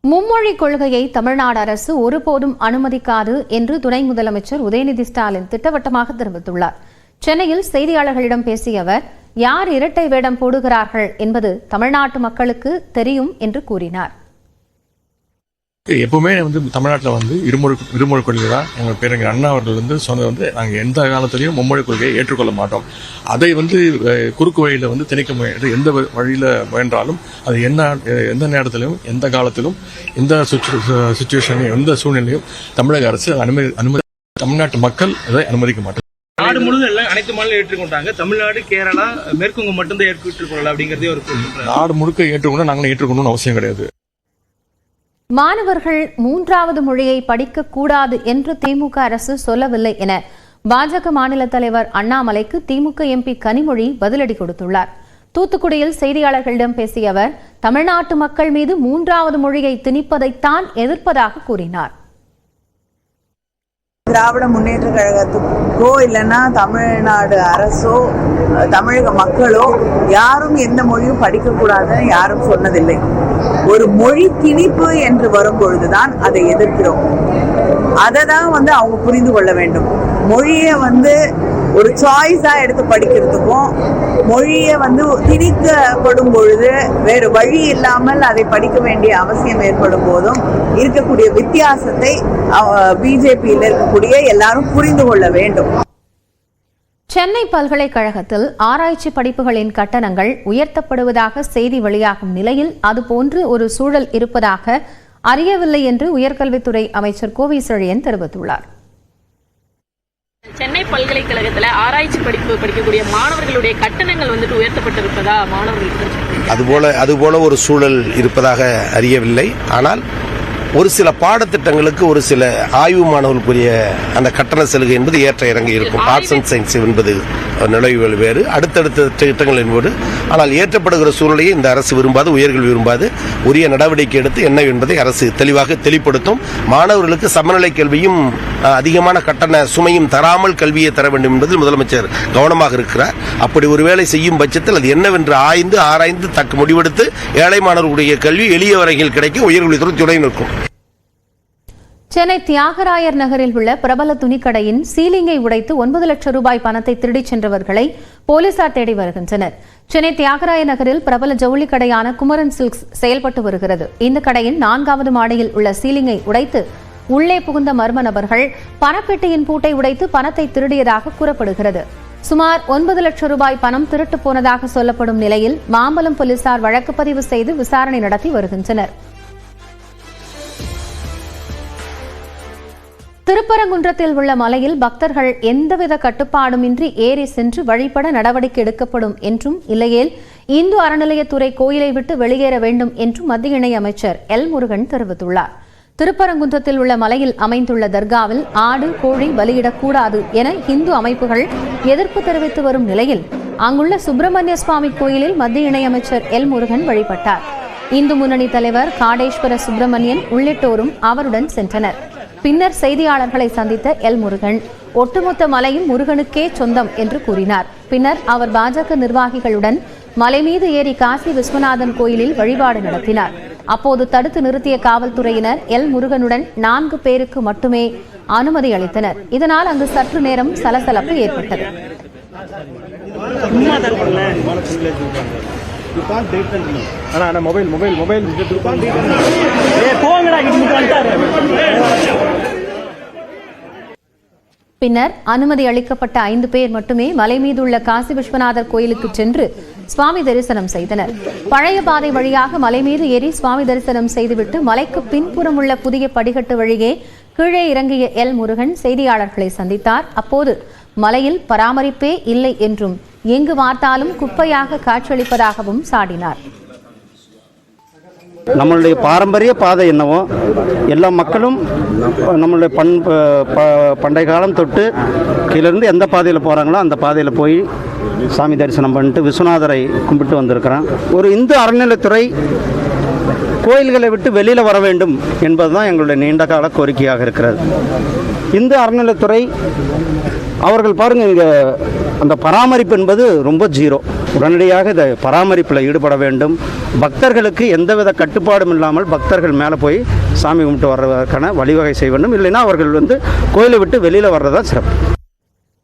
மும்மொழி கொள்கையை தமிழ்நாடு அரசு ஒருபோதும் அனுமதிக்காது என்று துணை முதலமைச்சர் உதயநிதி ஸ்டாலின் திட்டவட்டமாக தெரிவித்துள்ளார். சென்னையில் செய்தியாளர்களிடம் பேசிய அவர், யார் இரட்டை வேடம் போடுகிறார்கள் என்பது தமிழ்நாட்டு மக்களுக்கு தெரியும் என்று கூறினார். எப்பவுமே தமிழ்நாட்டில் இருமொழி கொள்கை தான் எங்கள் பேரறிஞர் அண்ணா அவர்கள் சொன்னது நாங்கள் எந்த காலத்திலையும் மும்மொழி கொள்கையை ஏற்றுக்கொள்ள மாட்டோம். அதை குறுக்கு வழியில் திணிக்க முயன்று எந்த வழியில் முயன்றாலும் அது எந்த நேரத்திலும் எந்த காலத்திலும் எந்த சுச்சுவேஷனையும் எந்த சூழ்நிலையும் தமிழக அரசு அனுமதி தமிழ்நாட்டு மக்கள் அதை அனுமதிக்க மாட்டாங்க. நாடு முழுவதும் அனைத்து மாநிலம் ஏற்றுக்கொண்டாங்க. தமிழ்நாடு, கேரளா, மேற்குவங்கம் மட்டும்தான் ஏற்றுக்கொள்ளல அப்படிங்கறதே ஒரு நாடு முழுக்க ஏற்றுக்கொண்டு நாங்கள் ஏற்றுக்கொள்ளணும்னு அவசியம் கிடையாது. மாணவர்கள் மூன்றாவது மொழியை படிக்கக்கூடாது என்று திமுக அரசு சொல்லவில்லை என பாஜக மாநில தலைவர் அண்ணாமலைக்கு திமுக எம்பி கனிமொழி பதிலடி கொடுத்துள்ளார். தூத்துக்குடியில் செய்தியாளர்களிடம் பேசிய அவர், தமிழ்நாட்டு மக்கள் மீது மூன்றாவது மொழியை திணிப்பதைத்தான் எதிர்ப்பதாக கூறினார். திராவிட முன்னேற்ற கழகத்துக்கோ இல்லைன்னா தமிழ்நாடு அரசோ தமிழக மக்களோ யாரும் எந்த மொழியும் படிக்கக்கூடாதுன்னு யாரும் சொன்னதில்லை. ஒரு மொழி திணிப்பு என்று வரும் பொழுதுதான் அதை எதிர்க்கிறோம். அதை தான் அவங்க புரிந்து கொள்ள வேண்டும். மொழியை ஒரு சாய்ஸா எடுத்து படிக்கிறதுக்கும் மொழியை திணிக்கப்படும் பொழுது வேறு வழி இல்லாமல் அதை படிக்க வேண்டிய அவசியம் ஏற்படும் போதும் இருக்கக்கூடிய வித்தியாசத்தை பிஜேபியில் இருக்கக்கூடிய எல்லாரும் புரிந்து கொள்ள வேண்டும். சென்னை பல்கலைக்கழகத்தில் ஆராய்ச்சி படிப்புகளின் கட்டணங்கள் உயர்த்தப்படுவதாக செய்தி வெளியாகும் நிலையில் அதுபோன்று ஒரு சூழல் இருப்பதாக அறியவில்லை என்று உயர்கல்வித்துறை அமைச்சர் கோவி செழியன் தெரிவித்துள்ளார். சென்னை பல்கலைக்கழகத்தில் ஆராய்ச்சி படிப்பு படிக்கக்கூடிய மாணவர்களுடைய கட்டணங்கள் உயர்த்தப்பட்டிருப்பதா மாணவர்களுக்கு அதுபோல ஒரு சூழல் இருப்பதாக அறியவில்லை. ஆனால் ஒரு சில பாடத்திட்டங்களுக்கு ஒரு சில ஆய்வு மாணவர்களுக்குரிய அந்த கட்டண சலுகை என்பது ஏற்ற இறங்கி இருக்கும். ஆர்ட்ஸ் அண்ட் சயின்ஸ் என்பது நுழைவுகள் வேறு, அடுத்தடுத்த திட்டங்கள் என்பது. ஆனால் ஏற்றப்படுகிற சூழ்நிலையை இந்த அரசு விரும்பாது, உயர்கள் விரும்பாது. உரிய நடவடிக்கை எடுத்து என்ன என்பதை அரசு தெளிவாக தெளிப்படுத்தும். மாணவர்களுக்கு சமநிலை கல்வியும் அதிகமான கட்டண சுமையும் தராமல் கல்வியை தர வேண்டும் என்பதில் முதலமைச்சர் கவனமாக இருக்கிறார். அப்படி ஒருவேளை செய்யும் பட்சத்தில் அது என்னவென்று ஆராய்ந்து தக்க முடிவெடுத்து ஏழை மாணவர்களுடைய கல்வி எளிய வரையில் கிடைக்க உயர்கல்வித்துறை துணை நிற்கும். சென்னை தியாகராயர் நகரில் உள்ள பிரபல துணிக்கடையின் சீலிங்கை உடைத்து 9 லட்சம் ரூபாய் பணத்தை திருடிச் சென்றவர்களை போலீசார் தேடி வருகின்றனர். சென்னை தியாகராய நகரில் பிரபல ஜவுளி கடையான குமரன் சில்க்ஸ் செயல்பட்டு வருகிறது. இந்த கடையின் 4வது மாடியில் உள்ள சீலிங்கை உடைத்து உள்ளே புகுந்த மர்ம நபர்கள் பணப்பெட்டியின் பூட்டை உடைத்து பணத்தை திருடியதாக கூறப்படுகிறது. சுமார் 9 லட்சம் ரூபாய் பணம் திருட்டு போனதாக சொல்லப்படும் நிலையில் மாம்பலம் போலீசார் வழக்கு பதிவு செய்து விசாரணை நடத்தி வருகின்றனர். திருப்பரங்குன்றத்தில் உள்ள மலையில் பக்தர்கள் எந்தவித கட்டுப்பாடுமின்றி ஏறி சென்று வழிபட நடவடிக்கை எடுக்கப்படும் என்றும், இல்லையேல் இந்து அறநிலையத்துறை கோயிலை விட்டு வெளியேற வேண்டும் என்றும் மத்திய இணையமைச்சர் எல் முருகன் தெரிவித்துள்ளார். திருப்பரங்குன்றத்தில் உள்ள மலையில் அமைந்துள்ள தர்காவில் ஆடு, கோழி பலியிடக்கூடாது என இந்து அமைப்புகள் எதிர்ப்பு தெரிவித்து வரும் நிலையில் அங்குள்ள சுப்பிரமணிய சுவாமி கோயிலில் மத்திய இணையமைச்சர் எல் முருகன் வழிபட்டார். இந்து முன்னணி தலைவர் காடேஸ்வர சுப்பிரமணியன் உள்ளிட்டோரும் அவருடன் சென்றனர். பின்னர் செய்தியாளர்களை சந்தித்த எல் முருகன், ஒட்டுமொத்த மலையும் முருகனுக்கே சொந்தம் என்று கூறினார். பின்னர் அவர் பாஜக நிர்வாகிகளுடன் மலை மீது ஏறி காசி விஸ்வநாதன் கோயிலில் வழிபாடு நடத்தினார். அப்போது தடுத்து நிறுத்திய காவல்துறையினர் எல் முருகனுடன் 4 பேருக்கு மட்டுமே அனுமதி அளித்தனர். இதனால் அங்கு சற்று நேரம் சலசலப்பு ஏற்பட்டது. பின்னர் அனுமதி அளிக்கப்பட்ட 5 பேர் மட்டுமே மலை மீதுள்ள காசி விஸ்வநாதர் கோயிலுக்கு சென்று சுவாமி தரிசனம் செய்தனர். பழைய பாதை வழியாக மலை மீது ஏறி சுவாமி தரிசனம் செய்துவிட்டு மலைக்கு பின்புறம் உள்ள புதிய படிக்கட்டு வழியே கீழே இறங்கிய எல் முருகன் செய்தியாளர்களை சந்தித்தார். அப்போது மலையில் பராமரிப்பே இல்லை என்றும் எங்கு பார்த்தாலும் குப்பையாக காட்சியளிப்பதாகவும் சாடினார். நம்மளுடைய பாரம்பரிய பாதை என்னவோ எல்லா மக்களும் நம்மளுடைய பண்டைய காலம் தொட்டு கீழிருந்து எந்த பாதையில் போகிறாங்களோ அந்த பாதையில் போய் சாமி தரிசனம் பண்ணிட்டு விஸ்வநாதரை கும்பிட்டு வந்திருக்கிறேன். ஒரு இந்து அறநிலையத்துறை கோயில்களை விட்டு வெளியில் வர வேண்டும் என்பதுதான் எங்களுடைய நீண்ட கால கோரிக்கையாக இருக்கிறது. இந்து அறநிலையத்துறை அவர்கள் பாருங்கள், இங்கே அந்த பராமரிப்பு என்பது ரொம்ப ஜீரோ. உடனடியாக இந்த பராமரிப்பில் ஈடுபட வேண்டும். பக்தர்களுக்கு எந்தவித கட்டுப்பாடும் இல்லாமல் பக்தர்கள் மேலே போய் சாமி கும்பிட்டு வர்றதற்கான வழிவகை செய்ய வேண்டும். இல்லைன்னா அவர்கள் கோயிலை விட்டு வெளியில் வர்றதா சிறப்பு.